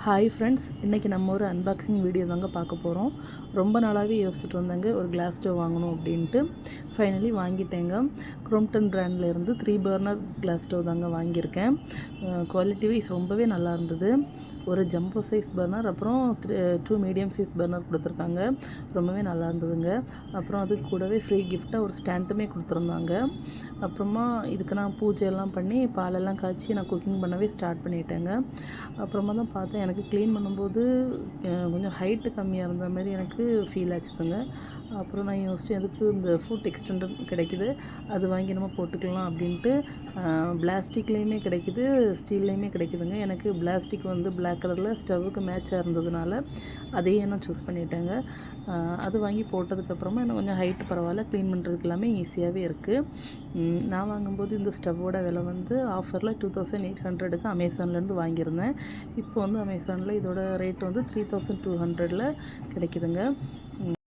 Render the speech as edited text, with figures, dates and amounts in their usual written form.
Hi friends, இன்றைக்கி நம்ம ஒரு அன்பாக்சிங் வீடியோ தாங்க பார்க்க போகிறோம். ரொம்ப நாளாகவே யோசிச்சுட்டு வந்தேங்க ஒரு கிளாஸ் ஸ்டவ் வாங்கணும் அப்படின்ட்டு. ஃபைனலி வாங்கிட்டேங்க. குரோம்ப்டன் பிராண்ட்லேருந்து 3 பர்னர் கிளாஸ் ஸ்டவ் தாங்க வாங்கியிருக்கேன். குவாலிட்டி வைஸ் ரொம்பவே நல்லா இருந்தது. ஒரு ஜம்போ சைஸ் பர்னர், அப்புறம் 2 மீடியம் சைஸ் பர்னர் கொடுத்துருக்காங்க. ரொம்பவே நல்லா இருந்ததுங்க. அப்புறம் அது கூடவே ஃப்ரீ கிஃப்டாக ஒரு ஸ்டாண்டுமே கொடுத்துருந்தாங்க. அப்புறமா இதுக்கு நான் பூஜையெல்லாம் பண்ணி பாலெல்லாம் காய்ச்சி நான் குக்கிங் பண்ணவே ஸ்டார்ட் பண்ணிட்டேங்க. அப்புறமா தான் பார்த்தேன், எனக்கு க்ளீன் பண்ணும்போது கொஞ்சம் ஹைட்டு கம்மியாக இருந்த மாதிரி எனக்கு ஃபீல் ஆச்சுதுங்க. அப்புறம் நான் யோசித்தேன், எதுக்கு இந்த ஃபுட் எக்ஸ்டெண்டர் கிடைக்குது, அது வாங்கி நம்ம போட்டுக்கலாம் அப்படின்ட்டு. பிளாஸ்டிக்லேயுமே கிடைக்குது, ஸ்டீல்லையுமே கிடைக்குதுங்க. எனக்கு பிளாஸ்டிக் வந்து பிளாக் கலரில் ஸ்டவ்வுக்கு மேட்சாக இருந்ததுனால அதையே நான் சூஸ் பண்ணிட்டேங்க. அது வாங்கி போட்டதுக்கப்புறமா எனக்கு கொஞ்சம் ஹைட்டு பரவாயில்ல, க்ளீன் பண்ணுறதுக்கு எல்லாமே ஈஸியாகவே இருக்குது. நான் வாங்கும்போது இந்த ஸ்டவ்வோட விலை வந்து ஆஃபரில் 2800க்கு அமேசான்லேருந்து வாங்கியிருந்தேன். இப்போ வந்து அமேசானில் இதோட ரேட் வந்து 3200ல் கிடைக்குதுங்க.